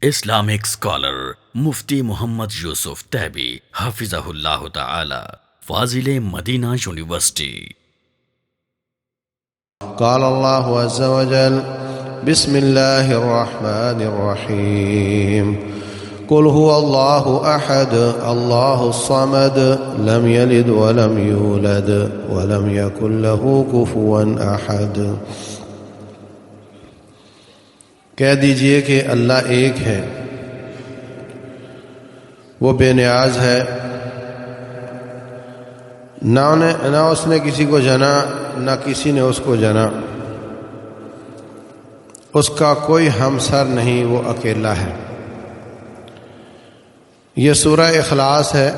Islamic scholar مفتی محمد یوسف تیبی حافظہ اللہ تعالی، فاضل Medina university. قال الله عز وجل: بسم الله الرحمن الرحيم. قل هو الله أحد الله الصمد لم يلد ولم يولد ولم يكن له كفوا أحد. کہہ دیجئے کہ اللہ ایک ہے، وہ بے نیاز ہے، نہ اس نے کسی کو جنا نہ کسی نے اس کو جنا، اس کا کوئی ہمسر نہیں، وہ اکیلا ہے۔ یہ سورہ اخلاص ہے،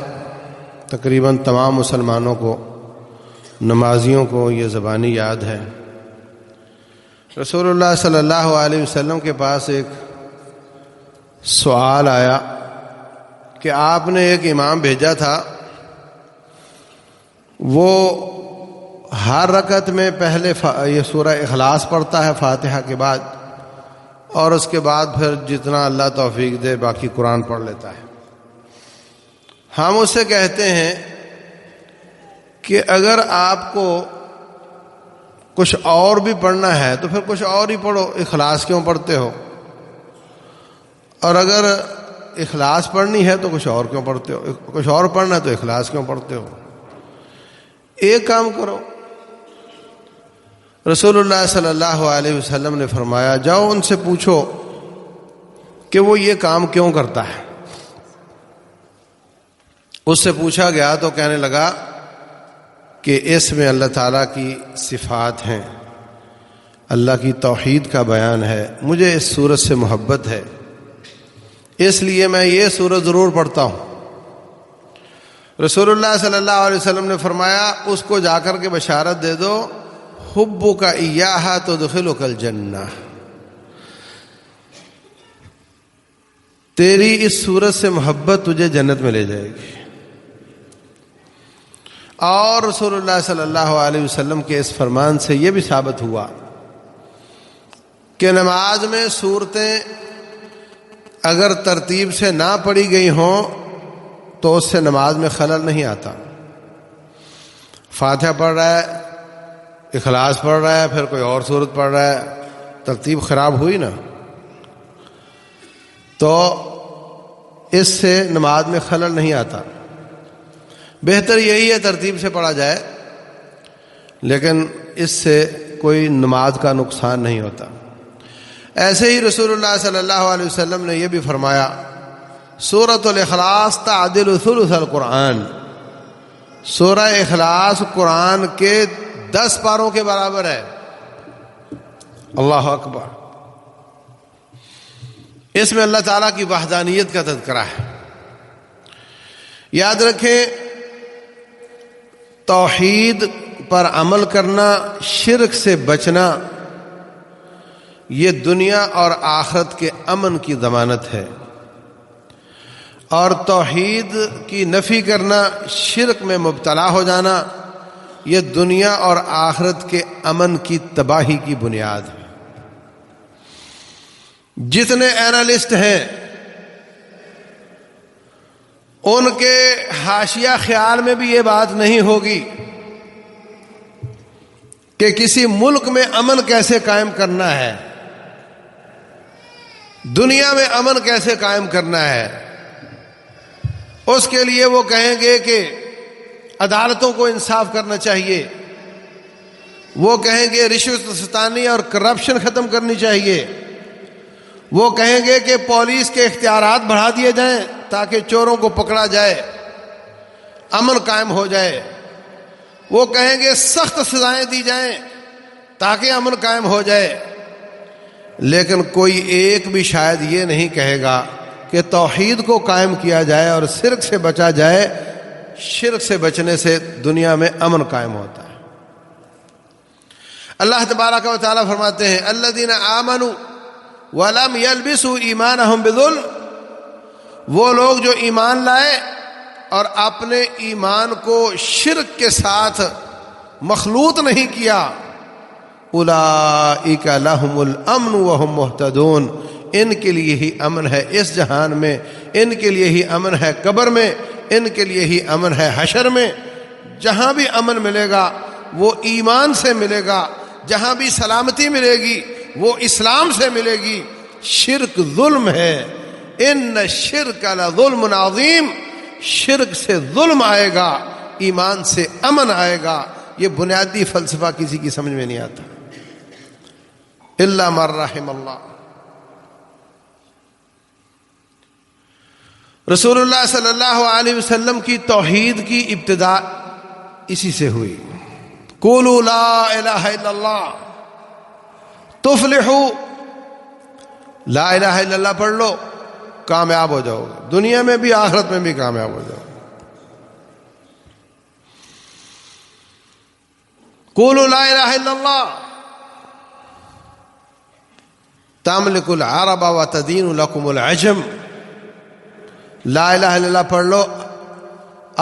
تقریباً تمام مسلمانوں کو، نمازیوں کو یہ زبانی یاد ہے۔ رسول اللہ صلی اللہ علیہ وسلم کے پاس ایک سوال آیا کہ آپ نے ایک امام بھیجا تھا، وہ ہر رکعت میں پہلے یہ سورہ اخلاص پڑھتا ہے فاتحہ کے بعد، اور اس کے بعد پھر جتنا اللہ توفیق دے باقی قرآن پڑھ لیتا ہے۔ ہم اس سے کہتے ہیں کہ اگر آپ کو کچھ اور بھی پڑھنا ہے تو پھر کچھ اور ہی پڑھو، اخلاص کیوں پڑھتے ہو؟ اور اگر اخلاص پڑھنی ہے تو کچھ اور کیوں پڑھتے ہو؟ کچھ اور پڑھنا ہے تو اخلاص کیوں پڑھتے ہو؟ ایک کام کرو۔ رسول اللہ صلی اللہ علیہ وسلم نے فرمایا، جاؤ ان سے پوچھو کہ وہ یہ کام کیوں کرتا ہے۔ اس سے پوچھا گیا تو کہنے لگا کہ اس میں اللہ تعالیٰ کی صفات ہیں، اللہ کی توحید کا بیان ہے، مجھے اس سورت سے محبت ہے، اس لیے میں یہ سورت ضرور پڑھتا ہوں۔ رسول اللہ صلی اللہ علیہ وسلم نے فرمایا، اس کو جا کر کے بشارت دے دو، حبک ایہا تدخلک الجنہ، تیری اس سورت سے محبت تجھے جنت میں لے جائے گی۔ اور رسول اللہ صلی اللہ علیہ وسلم کے اس فرمان سے یہ بھی ثابت ہوا کہ نماز میں صورتیں اگر ترتیب سے نہ پڑھی گئی ہوں تو اس سے نماز میں خلل نہیں آتا۔ فاتحہ پڑھ رہا ہے، اخلاص پڑھ رہا ہے، پھر کوئی اور صورت پڑھ رہا ہے، ترتیب خراب ہوئی نا، تو اس سے نماز میں خلل نہیں آتا۔ بہتر یہی ہے ترتیب سے پڑھا جائے، لیکن اس سے کوئی نماز کا نقصان نہیں ہوتا۔ ایسے ہی رسول اللہ صلی اللہ علیہ وسلم نے یہ بھی فرمایا، سورۃ الاخلاص تعدل ثلث القرآن، سورہ اخلاص قرآن کے 10 پاروں کے برابر ہے۔ اللہ اکبر۔ اس میں اللہ تعالیٰ کی وحدانیت کا تذکرہ ہے۔ یاد رکھیں، توحید پر عمل کرنا، شرک سے بچنا، یہ دنیا اور آخرت کے امن کی ضمانت ہے، اور توحید کی نفی کرنا، شرک میں مبتلا ہو جانا، یہ دنیا اور آخرت کے امن کی تباہی کی بنیاد ہے۔ جتنے اینالسٹ ہیں ان کے حاشیہ خیال میں بھی یہ بات نہیں ہوگی کہ کسی ملک میں امن کیسے قائم کرنا ہے، دنیا میں امن کیسے قائم کرنا ہے۔ اس کے لیے وہ کہیں گے کہ عدالتوں کو انصاف کرنا چاہیے، وہ کہیں گے رشوت ستانی اور کرپشن ختم کرنی چاہیے، وہ کہیں گے کہ پولیس کے اختیارات بڑھا دیے جائیں تاکہ چوروں کو پکڑا جائے، امن قائم ہو جائے، وہ کہیں گے سخت سزائیں دی جائیں تاکہ امن قائم ہو جائے۔ لیکن کوئی ایک بھی شاید یہ نہیں کہے گا کہ توحید کو قائم کیا جائے اور شرک سے بچا جائے، شرک سے بچنے سے دنیا میں امن قائم ہوتا ہے۔ اللہ تبارک و تعالیٰ فرماتے ہیں، الذین آمنوا وَلَمْ يَلْبِسُوا إِيمَانَهُمْ بِظُلْمٍ، وہ لوگ جو ایمان لائے اور اپنے ایمان کو شرک کے ساتھ مخلوط نہیں کیا، اولئک لہم الامن وہم مہتدون، ان کے لیے ہی امن ہے اس جہان میں، ان کے لیے ہی امن ہے قبر میں، ان کے لیے ہی امن ہے حشر میں۔ جہاں بھی امن ملے گا وہ ایمان سے ملے گا، جہاں بھی سلامتی ملے گی وہ اسلام سے ملے گی۔ شرک ظلم ہے، ان الشرک لظلم عظیم، شرک سے ظلم آئے گا، ایمان سے امن آئے گا۔ یہ بنیادی فلسفہ کسی کی سمجھ میں نہیں آتا الا من رحم اللہ۔ رسول اللہ صلی اللہ علیہ وسلم کی توحید کی ابتدا اسی سے ہوئی، قولوا لا الہ الا اللہ تفلحوا، لا الہ الا اللہ پڑھ لو کامیاب ہو جاؤ گے، دنیا میں بھی آخرت میں بھی کامیاب ہو جاؤ گے۔ قولوا لا الہ الا اللہ تملک العرب وتدین لکم العجم، لا الہ الا اللہ پڑھ لو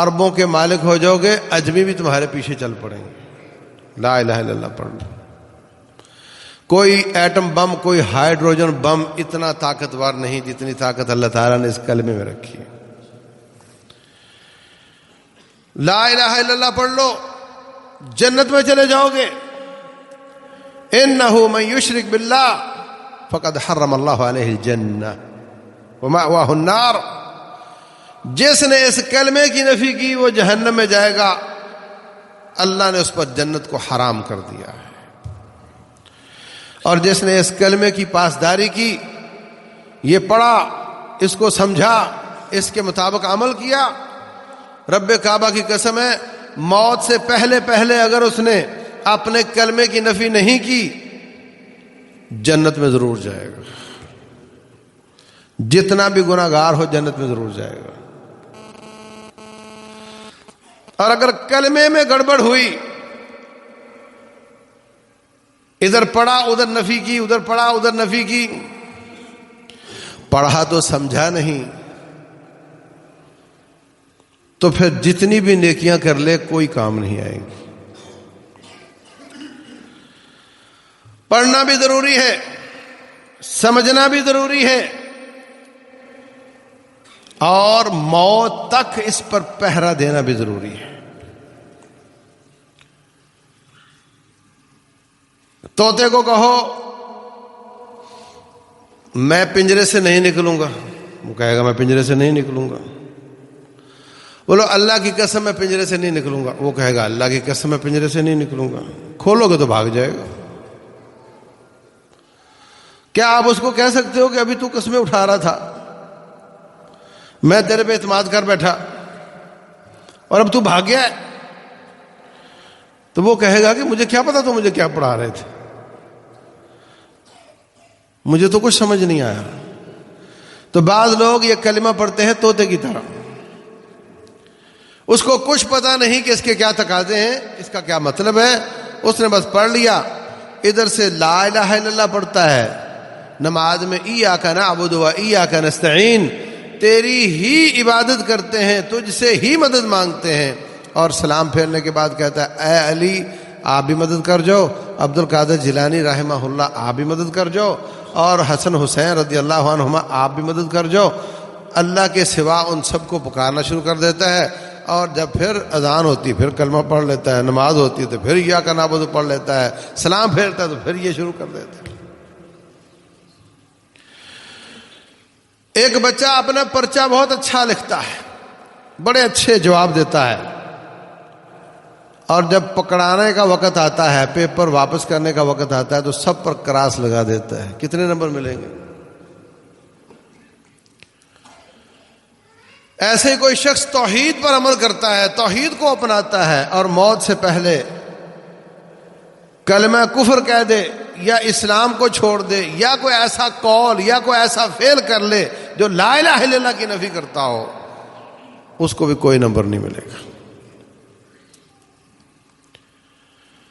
عربوں کے مالک ہو جاؤ گے، عجمی بھی تمہارے پیچھے چل پڑیں گے۔ لا الہ الا اللہ پڑھ لو۔ کوئی ایٹم بم، کوئی ہائیڈروجن بم اتنا طاقتور نہیں جتنی طاقت اللہ تعالیٰ نے اس کلمے میں رکھی ہے۔ لا الہ الا اللہ پڑھ لو جنت میں چلے جاؤ گے۔ انہ من یشرک باللہ فقد حرم اللہ علیہ الجنہ ومأواہ النار، جس نے اس کلمے کی نفی کی وہ جہنم میں جائے گا، اللہ نے اس پر جنت کو حرام کر دیا ہے۔ اور جس نے اس کلمے کی پاسداری کی، یہ پڑھا، اس کو سمجھا، اس کے مطابق عمل کیا، رب کعبہ کی قسم ہے موت سے پہلے پہلے اگر اس نے اپنے کلمے کی نفی نہیں کی جنت میں ضرور جائے گا، جتنا بھی گناہ گار ہو جنت میں ضرور جائے گا۔ اور اگر کلمے میں گڑبڑ ہوئی، ادھر پڑھا ادھر نفی کی، ادھر پڑھا ادھر نفی کی، پڑھا تو سمجھا نہیں، تو پھر جتنی بھی نیکیاں کر لے کوئی کام نہیں آئیں گی۔ پڑھنا بھی ضروری ہے، سمجھنا بھی ضروری ہے، اور موت تک اس پر پہرا دینا بھی ضروری ہے۔ طوطے کو کہو میں پنجرے سے نہیں نکلوں گا، وہ کہے گا میں پنجرے سے نہیں نکلوں گا۔ بولو اللہ کی قسم میں پنجرے سے نہیں نکلوں گا، وہ کہے گا اللہ کی قسم میں پنجرے سے نہیں نکلوں گا۔ کھولو گے تو بھاگ جائے گا۔ کیا آپ اس کو کہہ سکتے ہو کہ ابھی تو قسمیں اٹھا رہا تھا، میں تیرے پہ اعتماد کر بیٹھا اور اب تو بھاگ گیا ہے؟ تو وہ کہے گا کہ مجھے کیا پتا تو مجھے کیا پڑھا رہے تھے، مجھے تو کچھ سمجھ نہیں آیا۔ تو بعض لوگ یہ کلمہ پڑھتے ہیں طوطے کی طرح، اس کو کچھ پتا نہیں کہ اس کے کیا تقاضے ہیں، اس کا کیا مطلب ہے، اس نے بس پڑھ لیا۔ ادھر سے لا الہ الا اللہ پڑھتا ہے، نماز میں ایاک نعبد و ایاک نستعین، تیری ہی عبادت کرتے ہیں، تجھ سے ہی مدد مانگتے ہیں، اور سلام پھیرنے کے بعد کہتا ہے اے علی آپ بھی مدد کر جاؤ، عبد القادر جیلانی رحمہ اللہ آپ بھی مدد کر جاؤ، اور حسن حسین رضی اللہ عنہما آپ بھی مدد کر جاؤ۔ اللہ کے سوا ان سب کو پکارنا شروع کر دیتا ہے، اور جب پھر اذان ہوتی پھر کلمہ پڑھ لیتا ہے، نماز ہوتی ہے تو پھر ایاک نعبد پڑھ لیتا ہے، سلام پھیرتا ہے تو پھر یہ شروع کر دیتا ہے۔ ایک بچہ اپنا پرچہ بہت اچھا لکھتا ہے، بڑے اچھے جواب دیتا ہے، اور جب پکڑانے کا وقت آتا ہے، پیپر واپس کرنے کا وقت آتا ہے تو سب پر کراس لگا دیتا ہے، کتنے نمبر ملیں گے؟ ایسے ہی کوئی شخص توحید پر عمل کرتا ہے، توحید کو اپناتا ہے، اور موت سے پہلے کلمہ کفر کہہ دے یا اسلام کو چھوڑ دے، یا کوئی ایسا قول یا کوئی ایسا فعل کر لے جو لا الہ الا اللہ کی نفی کرتا ہو، اس کو بھی کوئی نمبر نہیں ملے گا۔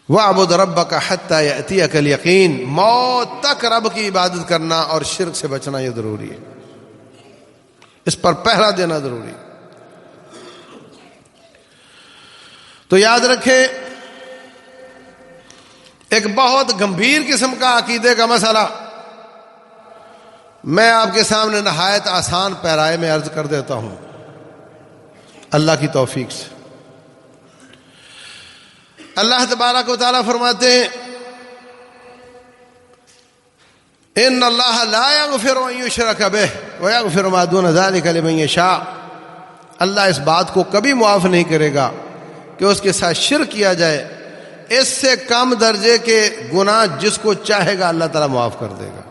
وَاعْبُدْ رَبَّكَ حَتَّى يَأْتِيَكَ الْيَقِينُ، موت تک رب کی عبادت کرنا اور شرک سے بچنا یہ ضروری ہے، اس پر پہرا دینا ضروری۔ تو یاد رکھیں ایک بہت گمبھیر قسم کا عقیدے کا مسئلہ میں آپ کے سامنے نہایت آسان پیرائے میں عرض کر دیتا ہوں اللہ کی توفیق سے۔ اللہ تبارک و تعالیٰ فرماتے ہیں ان اللہ لا یغفر ان یشرک بہ ویغفر ما دون ذلک لمن یشاء، اللہ اس بات کو کبھی معاف نہیں کرے گا کہ اس کے ساتھ شرک کیا جائے، اس سے کم درجے کے گناہ جس کو چاہے گا اللہ تعالیٰ معاف کر دے گا۔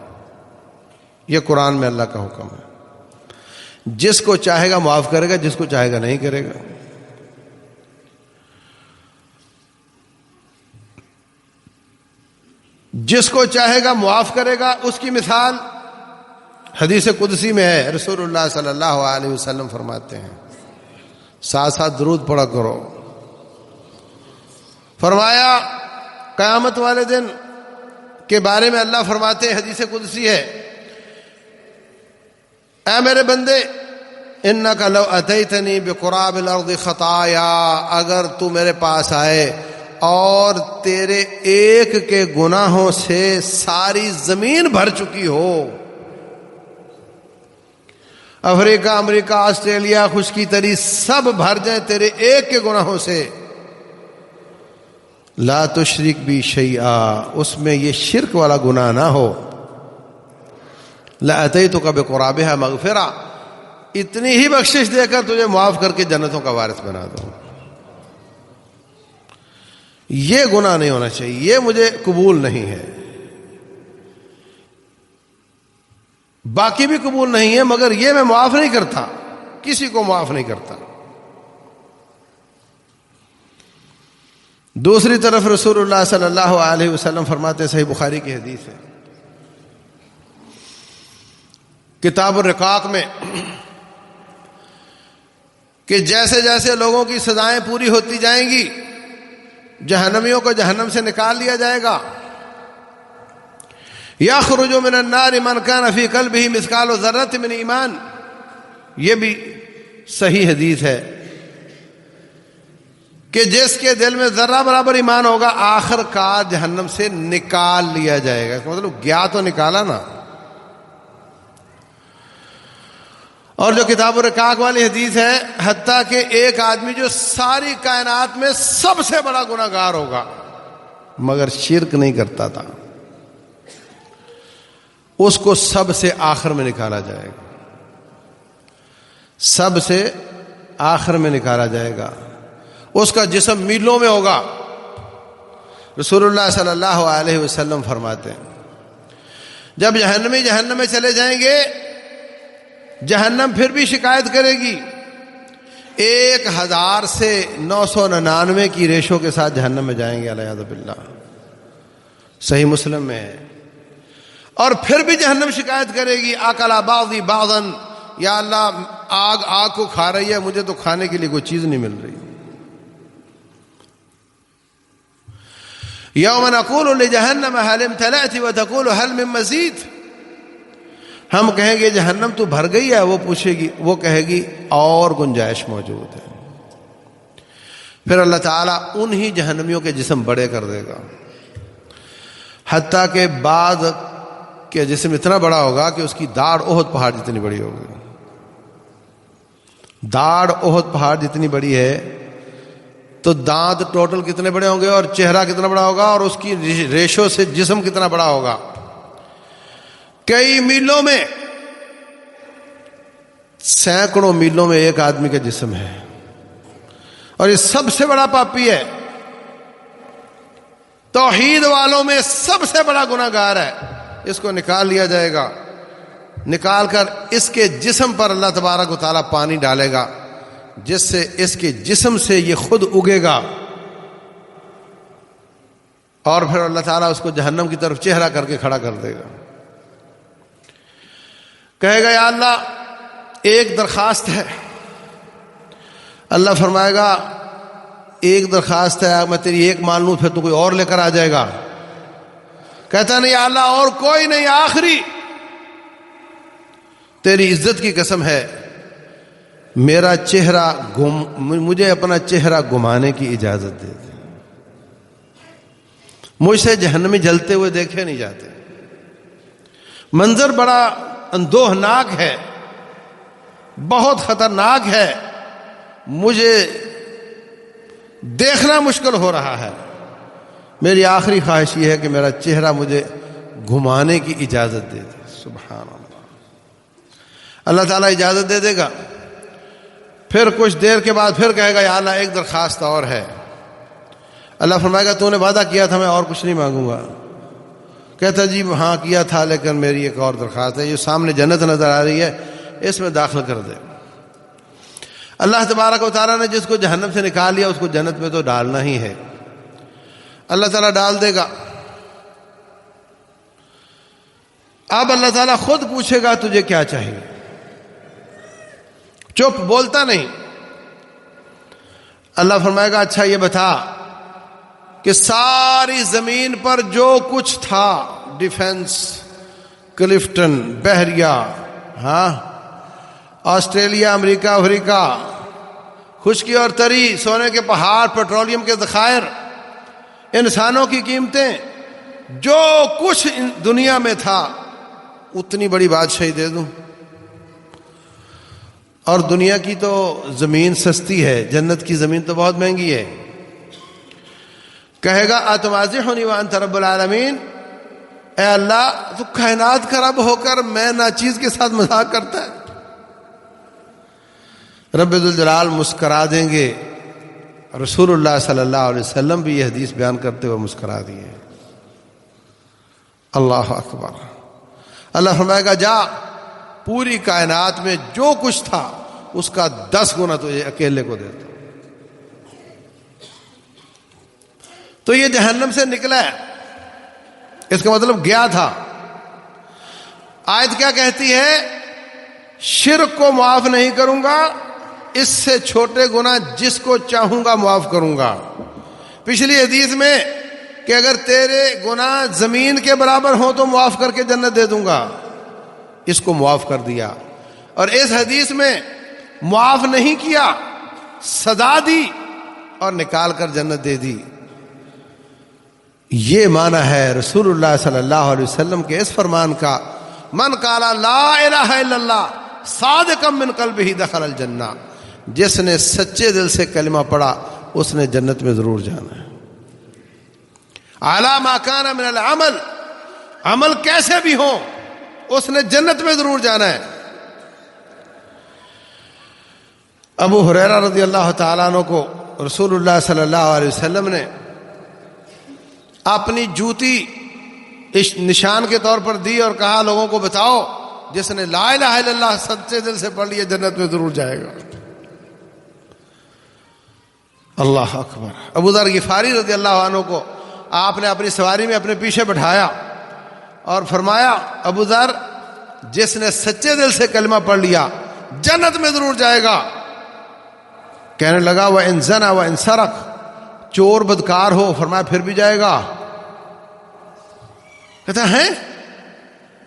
یہ قرآن میں اللہ کا حکم ہے، جس کو چاہے گا معاف کرے گا، جس کو چاہے گا نہیں کرے گا۔ جس کو چاہے گا معاف کرے گا، اس کی مثال حدیث قدسی میں ہے۔ رسول اللہ صلی اللہ علیہ وسلم فرماتے ہیں، ساتھ ساتھ درود پڑھا کرو، فرمایا قیامت والے دن کے بارے میں اللہ فرماتے ہیں، حدیث قدسی ہے، اے میرے بندے انک لو اتیتنی بقراب الارض خطایا، اگر تو میرے پاس آئے اور تیرے ایک کے گناہوں سے ساری زمین بھر چکی ہو، افریقہ، امریکہ، آسٹریلیا، خشکی تری سب بھر جائیں تیرے ایک کے گناہوں سے، لا تشرک بی شیئا، اس میں یہ شرک والا گناہ نہ ہو، لاتیتک بقرابها مغفرہ، اتنی ہی بخشش دے کر تجھے معاف کر کے جنتوں کا وارث بنا دوں۔ یہ گناہ نہیں ہونا چاہیے، یہ مجھے قبول نہیں ہے، باقی بھی قبول نہیں ہے، مگر یہ میں معاف نہیں کرتا، کسی کو معاف نہیں کرتا۔ دوسری طرف رسول اللہ صلی اللہ علیہ وسلم فرماتے ہیں، صحیح بخاری کی حدیث ہے، کتاب الرقاق میں، کہ جیسے جیسے لوگوں کی سزائیں پوری ہوتی جائیں گی، جہنمیوں کو جہنم سے نکال لیا جائے گا۔ یخرج من النار من کان فی قلبہ مثقال ذرۃ من ایمان، یہ بھی صحیح حدیث ہے کہ جس کے دل میں ذرہ برابر ایمان ہوگا آخر کار جہنم سے نکال لیا جائے گا، اس کا مطلب گیا تو نکالا نا۔ اور جو کتاب الرقاق والی حدیث ہے، حتیٰ کہ ایک آدمی جو ساری کائنات میں سب سے بڑا گناہ گار ہوگا مگر شرک نہیں کرتا تھا، اس کو سب سے آخر میں نکالا جائے گا، سب سے آخر میں نکالا جائے گا، اس کا جسم میلوں میں ہوگا۔ رسول اللہ صلی اللہ علیہ وسلم فرماتے ہیں جب جہنمی جہنم میں چلے جائیں گے، جہنم پھر بھی شکایت کرے گی، 1000 سے 999 کی ریشو کے ساتھ جہنم میں جائیں گے، والعیاذ باللہ، صحیح مسلم میں ہے۔ اور پھر بھی جہنم شکایت کرے گی، اکل بعضی بعضا، یا اللہ آگ کو کھا رہی ہے، مجھے تو کھانے کے لیے کوئی چیز نہیں مل رہی۔ یوم نقول لجہنم هل امتلأت وتقول هل من مزید، ہم کہیں گے جہنم تو بھر گئی ہے، وہ پوچھے گی، وہ کہے گی اور گنجائش موجود ہے۔ پھر اللہ تعالیٰ انہی جہنمیوں کے جسم بڑے کر دے گا، حتیٰ کہ بعض کے جسم اتنا بڑا ہوگا کہ اس کی داڑھ احد پہاڑ جتنی بڑی ہوگی۔ داڑھ احد پہاڑ جتنی بڑی ہے تو دانت ٹوٹل کتنے بڑے ہوں گے، اور چہرہ کتنا بڑا ہوگا، اور اس کی ریشو سے جسم کتنا بڑا ہوگا۔ کئی میلوں میں، سینکڑوں میلوں میں ایک آدمی کا جسم ہے، اور یہ سب سے بڑا پاپی ہے، توحید والوں میں سب سے بڑا گناہ گار ہے۔ اس کو نکال لیا جائے گا، نکال کر اس کے جسم پر اللہ تبارک و تعالیٰ پانی ڈالے گا، جس سے اس کے جسم سے یہ خود اگے گا، اور پھر اللہ تعالیٰ اس کو جہنم کی طرف چہرہ کر کے کھڑا کر دے گا، کہے گا یا اللہ ایک درخواست ہے۔ اللہ فرمائے گا ایک درخواست ہے، میں تیری ایک مان لوں پھر تو کوئی اور لے کر آ جائے گا۔ کہتا نہیں یا اللہ اور کوئی نہیں، آخری، تیری عزت کی قسم ہے، میرا چہرہ مجھے اپنا چہرہ گھمانے کی اجازت دے دے، مجھ سے جہنمی جلتے ہوئے دیکھے نہیں جاتے۔ منظر بڑا اندوہناک ہے، بہت خطرناک ہے، مجھے دیکھنا مشکل ہو رہا ہے، میری آخری خواہش یہ ہے کہ میرا چہرہ مجھے گھمانے کی اجازت دے دے۔ سبحان اللہ، اللہ تعالیٰ اجازت دے دے گا، پھر کچھ دیر کے بعد پھر کہے گا یا اللہ ایک درخواست اور ہے۔ اللہ فرمائے گا تو نے وعدہ کیا تھا میں اور کچھ نہیں مانگوں گا۔ کہتا جی ہاں کیا تھا، لیکن میری ایک اور درخواست ہے، یہ سامنے جنت نظر آ رہی ہے، اس میں داخل کر دے۔ اللہ تبارک و تعالیٰ نے جس کو جہنم سے نکال لیا اس کو جنت میں تو ڈالنا ہی ہے، اللہ تعالیٰ ڈال دے گا۔ اب اللہ تعالیٰ خود پوچھے گا تجھے کیا چاہیے، چپ بولتا نہیں۔ اللہ فرمائے گا اچھا یہ بتا کہ ساری زمین پر جو کچھ تھا، ڈیفنس، کلفٹن، بحریہ، ہاں، آسٹریلیا، امریکہ، افریقہ، خشکی اور تری، سونے کے پہاڑ، پیٹرولیم کے ذخائر، انسانوں کی قیمتیں، جو کچھ دنیا میں تھا اتنی بڑی بادشاہی دے دوں۔ اور دنیا کی تو زمین سستی ہے، جنت کی زمین تو بہت مہنگی ہے۔ کہے گا اتمازحنی وانت رب العالمین، اے اللہ تو کائنات کا رب ہو کر میں ناچیز کے ساتھ مذاق کرتا ہے۔ رب ذوالجلال مسکرا دیں گے، رسول اللہ صلی اللہ علیہ وسلم بھی یہ حدیث بیان کرتے ہوئے مسکرا دیے۔ اللہ اکبر۔ اللہ فرمائے گا جا پوری کائنات میں جو کچھ تھا اس کا 10 گنا تجھے اکیلے کو دیتا۔ تو یہ جہنم سے نکلا ہے، اس کا مطلب گیا تھا۔ آیت کیا کہتی ہے؟ شرک کو معاف نہیں کروں گا، اس سے چھوٹے گناہ جس کو چاہوں گا معاف کروں گا۔ پچھلی حدیث میں کہ اگر تیرے گناہ زمین کے برابر ہوں تو معاف کر کے جنت دے دوں گا، اس کو معاف کر دیا۔ اور اس حدیث میں معاف نہیں کیا، سزا دی اور نکال کر جنت دے دی۔ یہ معنی ہے رسول اللہ صلی اللہ علیہ وسلم کے اس فرمان کا، من قال لا الہ الا اللہ صادقا من قلبہ دخل الجنہ، جس نے سچے دل سے کلمہ پڑھا اس نے جنت میں ضرور جانا ہے۔ اعلی ما کان من العمل، عمل کیسے بھی ہو اس نے جنت میں ضرور جانا ہے۔ ابو ہریرہ رضی اللہ تعالیٰ عنہ کو رسول اللہ صلی اللہ علیہ وسلم نے اپنی جوتی نشان کے طور پر دی اور کہا لوگوں کو بتاؤ جس نے لا الہ الا اللہ سچے دل سے پڑھ لیا جنت میں ضرور جائے گا۔ اللہ اکبر۔ ابو ذر غفاری رضی اللہ عنہ کو آپ نے اپنی سواری میں اپنے پیچھے بٹھایا اور فرمایا ابو ذر جس نے سچے دل سے کلمہ پڑھ لیا جنت میں ضرور جائے گا۔ کہنے لگا وَإِن زَنَا وَإِن سَرَقَ، چور بدکار ہو، فرمایا پھر بھی جائے گا۔ کہتا ہے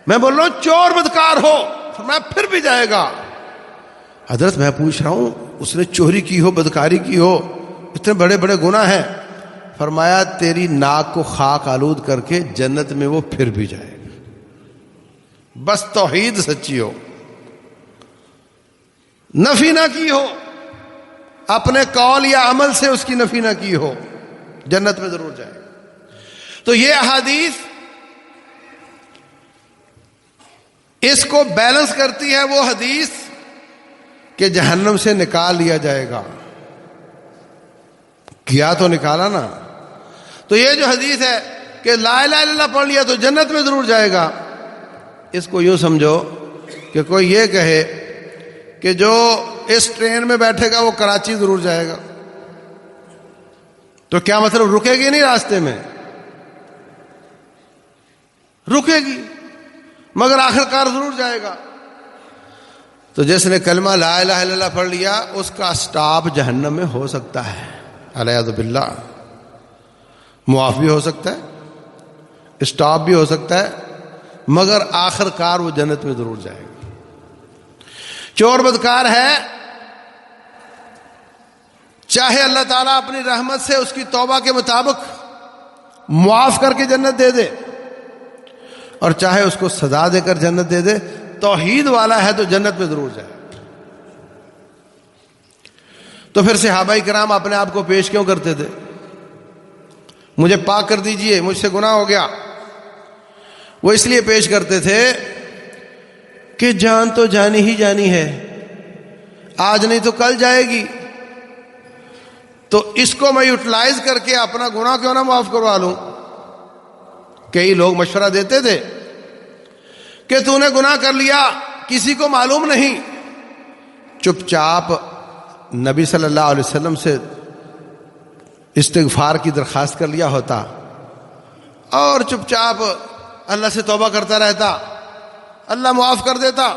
میں بول رہا ہوں چور بدکار ہو، فرمایا پھر بھی جائے گا۔ حضرت میں پوچھ رہا ہوں اس نے چوری کی ہو، بدکاری کی ہو، اتنے بڑے بڑے گناہ ہیں، فرمایا تیری ناک کو خاک آلود کر کے جنت میں وہ پھر بھی جائے گا، بس توحید سچی ہو، نفی نہ کی ہو، اپنے قول یا عمل سے اس کی نفی نہ کی ہو، جنت میں ضرور جائے گا۔ تو یہ احادیث اس کو بیلنس کرتی ہے، وہ حدیث کہ جہنم سے نکال لیا جائے گا، کیا تو نکالا نا۔ تو یہ جو حدیث ہے کہ لا الہ الا اللہ پڑھ لیا تو جنت میں ضرور جائے گا، اس کو یوں سمجھو کہ کوئی یہ کہے کہ جو اس ٹرین میں بیٹھے گا وہ کراچی ضرور جائے گا، تو کیا مطلب رکے گی نہیں راستے میں؟ رکے گی مگر آخر کار ضرور جائے گا۔ تو جس نے کلمہ لا الہ الا اللہ پڑھ لیا اس کا سٹاپ جہنم میں ہو سکتا ہے، علیہ باللہ، معاف بھی ہو سکتا ہے، اسٹاپ بھی ہو سکتا ہے، مگر آخر کار وہ جنت میں ضرور جائے گا۔ چور بدکار ہے، چاہے اللہ تعالیٰ اپنی رحمت سے اس کی توبہ کے مطابق معاف کر کے جنت دے دے، اور چاہے اس کو سزا دے کر جنت دے دے، توحید والا ہے تو جنت میں ضرور جائے. تو پھر صحابہ کرام اپنے آپ کو پیش کیوں کرتے تھے؟ مجھے پاک کر دیجئے، مجھ سے گناہ ہو گیا. وہ اس لیے پیش کرتے تھے کہ جان تو جانی ہی جانی ہے، آج نہیں تو کل جائے گی، تو اس کو میں یوٹیلائز کر کے اپنا گناہ کیوں نہ معاف کروا لوں. کئی لوگ مشورہ دیتے تھے کہ تو نے گناہ کر لیا، کسی کو معلوم نہیں، چپ چاپ نبی صلی اللہ علیہ وسلم سے استغفار کی درخواست کر لیا ہوتا اور چپ چاپ اللہ سے توبہ کرتا رہتا، اللہ معاف کر دیتا.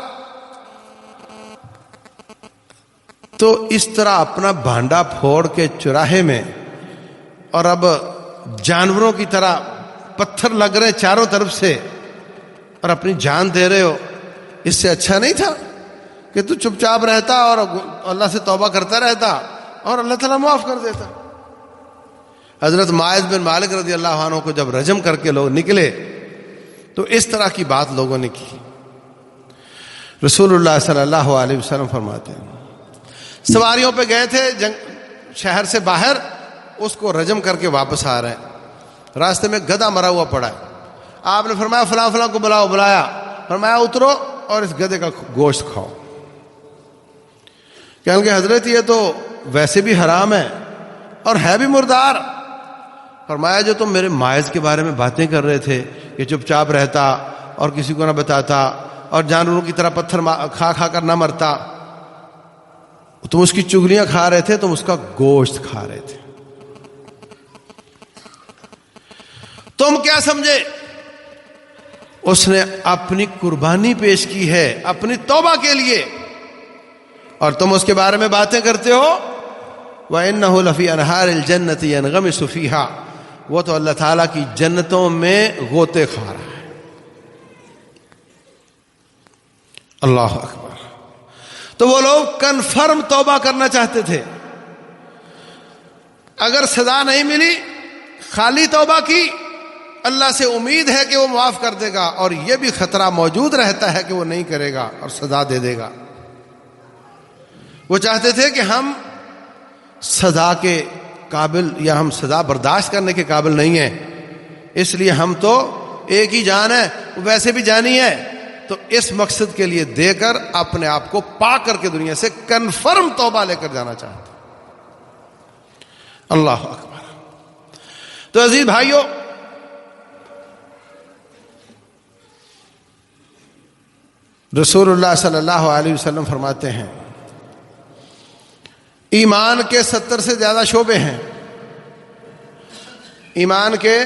تو اس طرح اپنا بھانڈا پھوڑ کے چوراہے میں اور اب جانوروں کی طرح پتھر لگ رہے چاروں طرف سے اور اپنی جان دے رہے ہو، اس سے اچھا نہیں تھا کہ تو چپ چاپ رہتا اور اللہ سے توبہ کرتا رہتا اور اللہ تعالیٰ معاف کر دیتا. حضرت ماعز بن مالک رضی اللہ عنہ کو جب رجم کر کے لوگ نکلے تو اس طرح کی بات لوگوں نے کی. رسول اللہ صلی اللہ علیہ وسلم فرماتے ہیں سواریوں پہ گئے تھے شہر سے باہر، اس کو رجم کر کے واپس آ رہے ہیں، راستے میں گدھا مرا ہوا پڑا ہے. آپ نے فرمایا فلاں فلاں کو بلاؤ، بلایا، فرمایا اترو اور اس گدھے کا گوشت کھاؤ. کہنے کہ حضرت یہ تو ویسے بھی حرام ہے اور ہے بھی مردار. فرمایا جو تم میرے ماعز کے بارے میں باتیں کر رہے تھے کہ چپ چاپ رہتا اور کسی کو نہ بتاتا اور جانوروں کی طرح پتھر کھا کھا کر نہ مرتا، تم اس کی چگلیاں کھا رہے تھے، تم اس کا گوشت کھا رہے تھے. تم کیا سمجھے؟ اس نے اپنی قربانی پیش کی ہے اپنی توبہ کے لیے، اور تم اس کے بارے میں باتیں کرتے ہو. وَإِنَّهُ لَفِي أَنْهَارِ الْجَنَّةِ يَنْغَمِسُ فِيهَا، وہ تو اللہ تعالیٰ کی جنتوں میں غوطے کھا رہا ہے. اللہ اکبر. تو وہ لوگ کنفرم توبہ کرنا چاہتے تھے، اگر سزا نہیں ملی خالی توبہ کی، اللہ سے امید ہے کہ وہ معاف کر دے گا، اور یہ بھی خطرہ موجود رہتا ہے کہ وہ نہیں کرے گا اور سزا دے دے گا. وہ چاہتے تھے کہ ہم سزا کے قابل یا ہم سزا برداشت کرنے کے قابل نہیں ہیں، اس لیے ہم تو ایک ہی جان ہے، ویسے بھی جانی ہے، تو اس مقصد کے لیے دے کر اپنے آپ کو پاک کر کے دنیا سے کنفرم توبہ لے کر جانا چاہتے. اللہ اکبر. تو عزیز بھائیوں، رسول اللہ صلی اللہ علیہ وسلم فرماتے ہیں ایمان کے 70 سے زیادہ شعبے ہیں. ایمان کے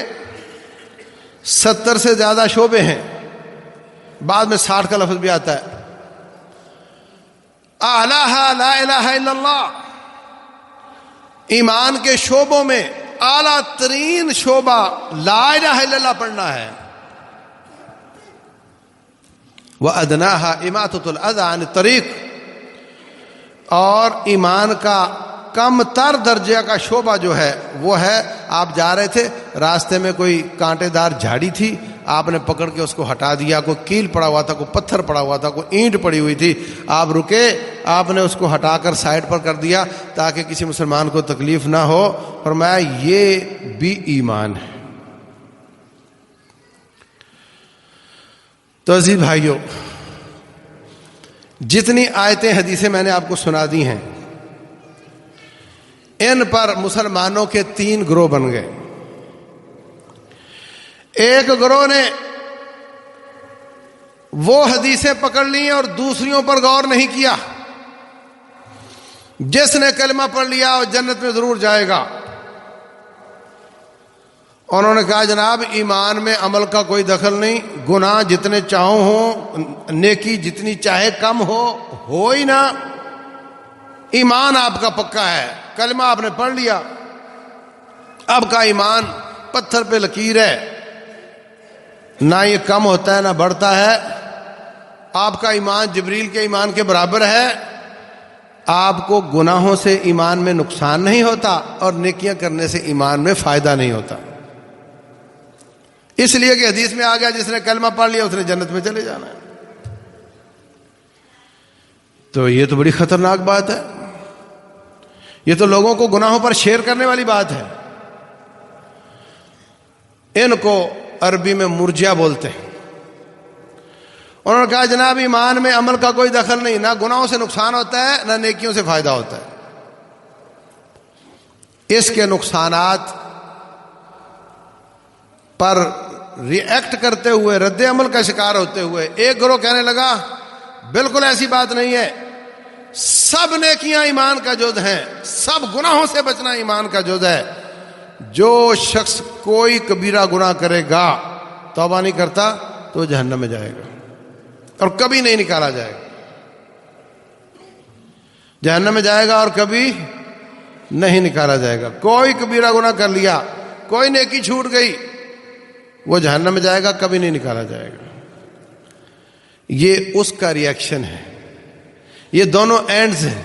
70 سے زیادہ شعبے ہیں، بعد میں 60 کا لفظ بھی آتا ہے. اعلیٰ لا الہ الا اللہ، ایمان کے شعبوں میں اعلیٰ ترین شعبہ لا الہ الا اللہ پڑھنا ہے. وَأَدْنَاهَا إِمَاطَةُ الْأَذَى عَنِ الطَّرِيقِ، اور ایمان کا کم تر درجہ کا شعبہ جو ہے وہ ہے آپ جا رہے تھے، راستے میں کوئی کانٹے دار جھاڑی تھی، آپ نے پکڑ کے اس کو ہٹا دیا، کوئی کیل پڑا ہوا تھا، کوئی پتھر پڑا ہوا تھا، کوئی اینٹ پڑی ہوئی تھی، آپ رکے، آپ نے اس کو ہٹا کر سائڈ پر کر دیا تاکہ کسی مسلمان کو تکلیف نہ ہو. فرمایا یہ بھی ایمان ہے. تو عزیز بھائیوں، جتنی آیتیں حدیثیں میں نے آپ کو سنا دی ہیں، ان پر مسلمانوں کے 3 گروہ بن گئے. ایک گروہ نے وہ حدیثیں پکڑ لی اور دوسریوں پر غور نہیں کیا. جس نے کلمہ پڑھ لیا وہ جنت میں ضرور جائے گا. انہوں نے کہا جناب ایمان میں عمل کا کوئی دخل نہیں، گناہ جتنے چاہو ہوں، نیکی جتنی چاہے کم ہو ہی نہ، ایمان آپ کا پکا ہے، کلمہ آپ نے پڑھ لیا، آپ کا ایمان پتھر پہ لکیر ہے، نہ یہ کم ہوتا ہے نہ بڑھتا ہے. آپ کا ایمان جبریل کے ایمان کے برابر ہے. آپ کو گناہوں سے ایمان میں نقصان نہیں ہوتا اور نیکیاں کرنے سے ایمان میں فائدہ نہیں ہوتا. اس لیے کہ حدیث میں آ گیا جس نے کلمہ پڑھ لیا اس نے جنت میں چلے جانا ہے. تو یہ تو بڑی خطرناک بات ہے، یہ تو لوگوں کو گناہوں پر شیئر کرنے والی بات ہے۔ ان کو عربی میں مرجیا بولتے ہیں۔ انہوں نے کہا جناب ایمان میں عمل کا کوئی دخل نہیں، نہ گناہوں سے نقصان ہوتا ہے نہ نیکیوں سے فائدہ ہوتا ہے۔ اس کے نقصانات پر ری ایکٹ کرتے ہوئے، رد عمل کا شکار ہوتے ہوئے ایک گروہ کہنے لگا بالکل ایسی بات نہیں ہے، سب نیکیاں ایمان کا جز ہیں، سب گناہوں سے بچنا ایمان کا جز ہے۔ جو شخص کوئی کبیرہ گناہ کرے گا، توبہ نہیں کرتا، تو وہ جہنم میں جائے گا اور کبھی نہیں نکالا جائے گا، جہنم میں جائے گا اور کبھی نہیں نکالا جائے گا۔ کوئی کبیرہ گناہ کر لیا، کوئی نیکی چھوٹ گئی، وہ جہنم میں جائے گا، کبھی نہیں نکالا جائے گا۔ یہ اس کا ری ایکشن ہے۔ یہ دونوں اینڈز ہیں،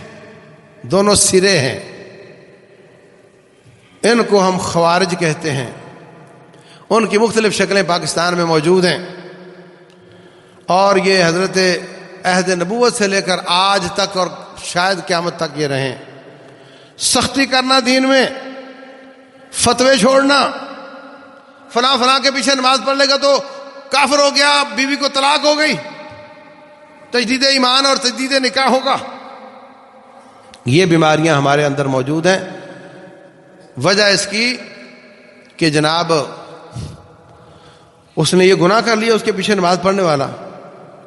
دونوں سرے ہیں۔ ان کو ہم خوارج کہتے ہیں۔ ان کی مختلف شکلیں پاکستان میں موجود ہیں، اور یہ حضرت عہد نبوت سے لے کر آج تک اور شاید قیامت تک یہ رہیں۔ سختی کرنا دین میں، فتوے چھوڑنا، فلاں فلاں کے پیچھے نماز پڑھ لے گا تو کافر ہو گیا، بیوی کو طلاق ہو گئی، تجدید ایمان اور تجدید نکاح ہوگا۔ یہ بیماریاں ہمارے اندر موجود ہیں۔ وجہ اس کی کہ جناب اس نے یہ گناہ کر لیا، اس کے پیچھے نماز پڑھنے والا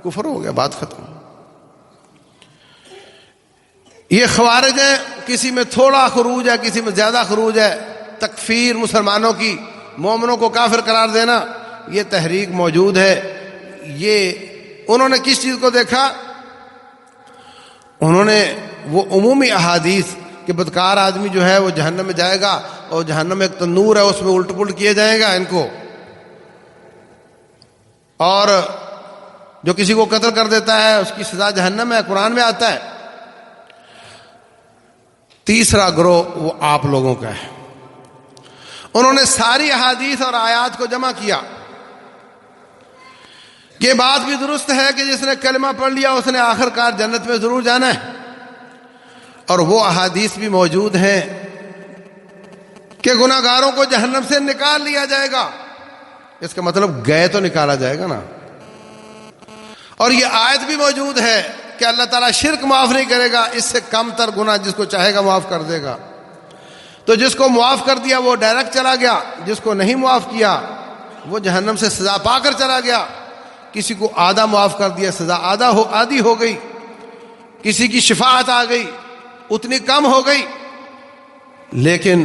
کفر ہو گیا، بات ختم۔ یہ خوارج ہیں، کسی میں تھوڑا خروج ہے، کسی میں زیادہ خروج ہے، تکفیر مسلمانوں کی، مومنوں کو کافر قرار دینا، یہ تحریک موجود ہے۔ یہ انہوں نے کس چیز کو دیکھا؟ انہوں نے وہ عمومی احادیث کہ بدکار آدمی جو ہے وہ جہنم میں جائے گا، اور جہنم میں ایک تنور ہے، اس میں الٹ پلٹ کیے جائے گا ان کو، اور جو کسی کو قتل کر دیتا ہے اس کی سزا جہنم ہے، قرآن میں آتا ہے۔ تیسرا گروہ وہ آپ لوگوں کا ہے۔ انہوں نے ساری احادیث اور آیات کو جمع کیا۔ یہ بات بھی درست ہے کہ جس نے کلمہ پڑھ لیا اس نے آخر کار جنت میں ضرور جانا ہے، اور وہ احادیث بھی موجود ہیں کہ گناہ گاروں کو جہنم سے نکال لیا جائے گا۔ اس کا مطلب گئے تو نکالا جائے گا نا۔ اور یہ آیت بھی موجود ہے کہ اللہ تعالیٰ شرک معاف نہیں کرے گا، اس سے کم تر گناہ جس کو چاہے گا معاف کر دے گا۔ تو جس کو معاف کر دیا وہ ڈائریکٹ چلا گیا، جس کو نہیں معاف کیا وہ جہنم سے سزا پا کر چلا گیا۔ کسی کو آدھا معاف کر دیا، سزا آدھی ہو گئی، کسی کی شفاعت آ گئی، اتنی کم ہو گئی۔ لیکن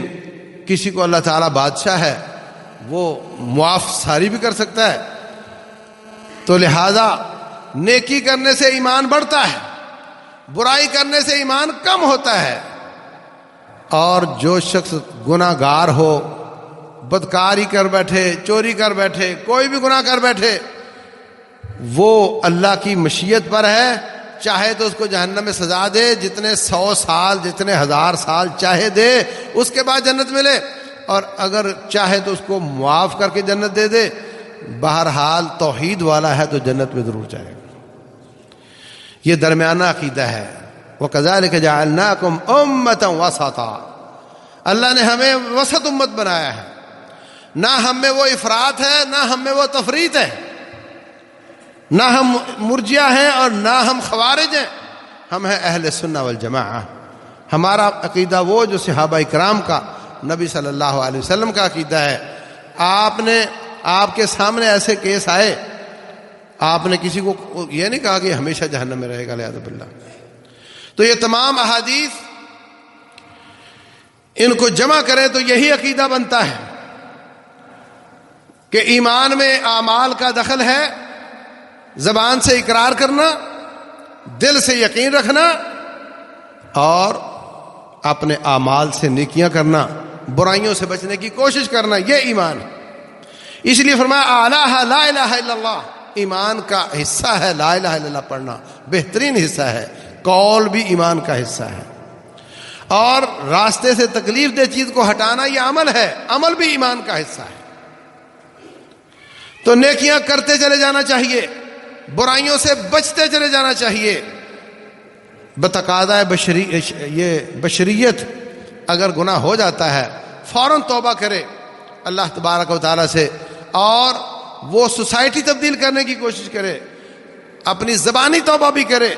کسی کو اللہ تعالیٰ بادشاہ ہے، وہ معاف ساری بھی کر سکتا ہے۔ تو لہذا نیکی کرنے سے ایمان بڑھتا ہے، برائی کرنے سے ایمان کم ہوتا ہے۔ اور جو شخص گناہ گار ہو، بدکاری کر بیٹھے، چوری کر بیٹھے، کوئی بھی گناہ کر بیٹھے، وہ اللہ کی مشیت پر ہے، چاہے تو اس کو جہنم میں سزا دے، جتنے 100 سال جتنے 1000 سال چاہے دے، اس کے بعد جنت ملے، اور اگر چاہے تو اس کو معاف کر کے جنت دے دے۔ بہرحال توحید والا ہے تو جنت میں ضرور جائے گا۔ یہ درمیانہ عقیدہ ہے۔ وَكَذَلِكَ جَعَلْنَاكُمْ أُمَّةً وَسَطًا، اللہ نے ہمیں وسط امت بنایا ہے، نہ ہم میں وہ افراط ہے، نہ ہم میں وہ تفریط ہے، نہ ہم مرجیہ ہیں اور نہ ہم خوارج ہیں، ہم ہیں اہل سنہ والجماعہ۔ ہمارا عقیدہ وہ جو صحابہ اکرام کا، نبی صلی اللہ علیہ وسلم کا عقیدہ ہے۔ آپ کے سامنے ایسے کیس آئے، آپ نے کسی کو یہ نہیں کہا کہ ہمیشہ جہنم میں رہے گا، لعاذ باللہ۔ تو یہ تمام احادیث ان کو جمع کریں تو یہی عقیدہ بنتا ہے کہ ایمان میں اعمال کا دخل ہے، زبان سے اقرار کرنا، دل سے یقین رکھنا، اور اپنے اعمال سے نیکیاں کرنا، برائیوں سے بچنے کی کوشش کرنا، یہ ایمان ہے۔ اس لیے فرمایا اعلیٰ لا الہ الا اللہ، ایمان کا حصہ ہے لا الہ الا اللہ پڑھنا، بہترین حصہ ہے۔ قول بھی ایمان کا حصہ ہے، اور راستے سے تکلیف دہ چیز کو ہٹانا یہ عمل ہے، عمل بھی ایمان کا حصہ ہے۔ تو نیکیاں کرتے چلے جانا چاہیے، برائیوں سے بچتے چلے جانا چاہیے، بتقاضۂ بشریت اگر گناہ ہو جاتا ہے فوراً توبہ کرے اللہ تبارک و تعالیٰ سے، اور وہ سوسائٹی تبدیل کرنے کی کوشش کرے، اپنی زبانی توبہ بھی کرے،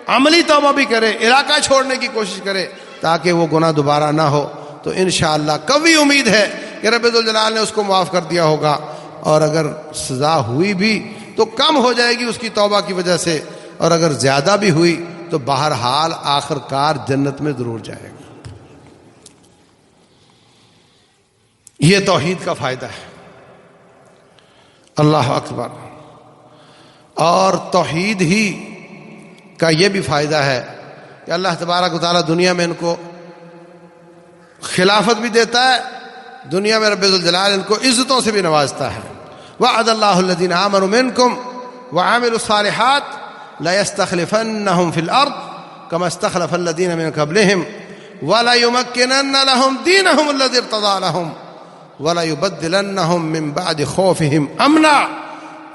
عملی توبہ بھی کرے، علاقہ چھوڑنے کی کوشش کرے تاکہ وہ گناہ دوبارہ نہ ہو، تو انشاءاللہ قوی امید ہے کہ رب ذوالجلال نے اس کو معاف کر دیا ہوگا، اور اگر سزا ہوئی بھی تو کم ہو جائے گی اس کی توبہ کی وجہ سے، اور اگر زیادہ بھی ہوئی تو بہرحال آخر کار جنت میں ضرور جائے گا۔ یہ توحید کا فائدہ ہے۔ اللہ اکبر۔ اور توحید ہی کا یہ بھی فائدہ ہے کہ اللہ تبارک و تعالیٰ دنیا میں ان کو خلافت بھی دیتا ہے، دنیا میں رب ذوالجلال ان کو عزتوں سے بھی نوازتا ہے۔ وعد اللہ الذین آمنوا منکم وعملوا الصالحات لَيَسْتَخْلِفَنَّهُمْ فِي الْأَرْضِ كَمَا اسْتَخْلَفَ الَّذِينَ مِن قَبْلِهِمْ وَلَيُمَكِّنَنَّ لَهُمْ دِينَهُمُ الَّذِي ارْتَضَىٰ لَهُمْ وَلَيُبَدِّلَنَّهُمْ مِن بَعْدِ خَوْفِهِمْ أَمْنًا۔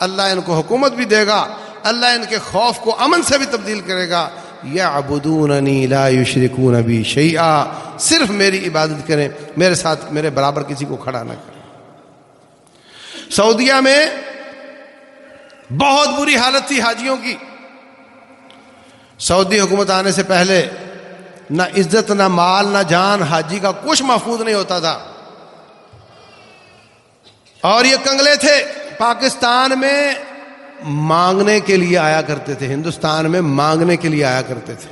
اللہ ان کو حکومت بھی دے گا، اللہ ان کے خوف کو امن سے بھی تبدیل کرے گا۔ يَعْبُدُونَنِي لَا يُشْرِكُونَ بِي شَيْئًا، صرف میری عبادت کریں، میرے ساتھ میرے برابر کسی کو کھڑا نہ کریں۔ سعودیہ میں بہت بری حالت تھی حاجیوں کی۔ سعودی حکومت آنے سے پہلے نہ عزت نہ مال نہ جان حاجی کا کچھ محفوظ نہیں ہوتا تھا، اور یہ کنگلے تھے، پاکستان میں مانگنے کے لیے آیا کرتے تھے، ہندوستان میں مانگنے کے لیے آیا کرتے تھے،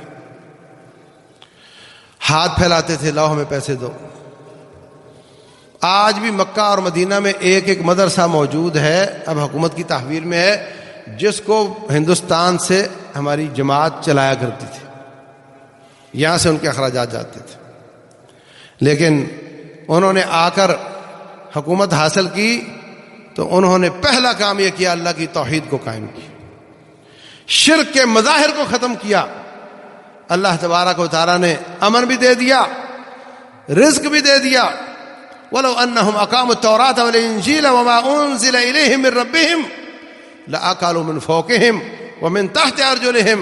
ہاتھ پھیلاتے تھے، لاؤ ہمیں پیسے دو۔ آج بھی مکہ اور مدینہ میں ایک ایک مدرسہ موجود ہے، اب حکومت کی تحویل میں ہے، جس کو ہندوستان سے ہماری جماعت چلایا کرتی تھی، یہاں سے ان کے اخراجات جاتے تھے، لیکن انہوں نے آ کر حکومت حاصل کی تو انہوں نے پہلا کام یہ کیا، اللہ کی توحید کو قائم کیا، شرک کے مظاہر کو ختم کیا۔ اللہ تبارک و تعالیٰ نے امن بھی دے دیا، رزق بھی دے دیا۔ وَلَوْ أَنَّهُمْ أَقَامُوا التَّوْرَاةَ وَالْإِنْجِيلَ وَمَا أُنزِلَ إِلَيْهِم مِّن رَّبِّهِمْ لَأَكَلُوا مِن فَوْقِهِمْ وَمِن تَحْتِ أَرْجُلِهِمْ۔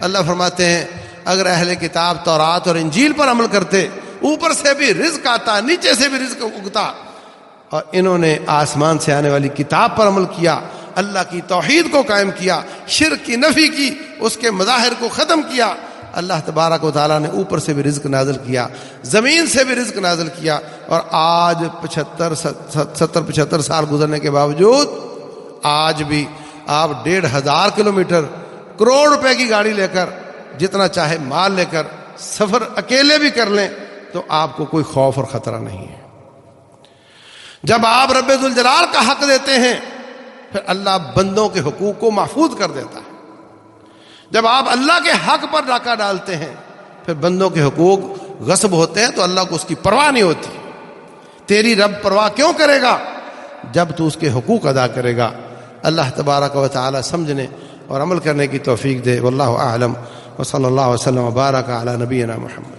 اللہ فرماتے ہیں اگر اہل کتاب تورات اور انجیل پر عمل کرتے، اوپر سے بھی رزق آتا، نیچے سے بھی رزق اگتا، اور انہوں نے آسمان سے آنے والی کتاب پر عمل کیا، اللہ کی توحید کو قائم کیا، شرک کی نفی کی، اس کے مظاہر کو ختم کیا، اللہ تبارک و تعالیٰ نے اوپر سے بھی رزق نازل کیا، زمین سے بھی رزق نازل کیا، اور آج 75 سال گزرنے کے باوجود آج بھی آپ 1,500 کلومیٹر کروڑ روپے کی گاڑی لے کر، جتنا چاہے مال لے کر سفر اکیلے بھی کر لیں تو آپ کو کوئی خوف اور خطرہ نہیں ہے۔ جب آپ رب ذوالجلال کا حق دیتے ہیں پھر اللہ بندوں کے حقوق کو محفوظ کر دیتا ہے۔ جب آپ اللہ کے حق پر ڈاکہ ڈالتے ہیں پھر بندوں کے حقوق غصب ہوتے ہیں تو اللہ کو اس کی پرواہ نہیں ہوتی۔ تیری رب پرواہ کیوں کرے گا جب تو اس کے حقوق ادا کرے گا۔ اللہ تبارک و تعالی سمجھنے اور عمل کرنے کی توفیق دے۔ واللہ اعلم، وصلی اللہ وسلم وبارک علی نبینا محمد۔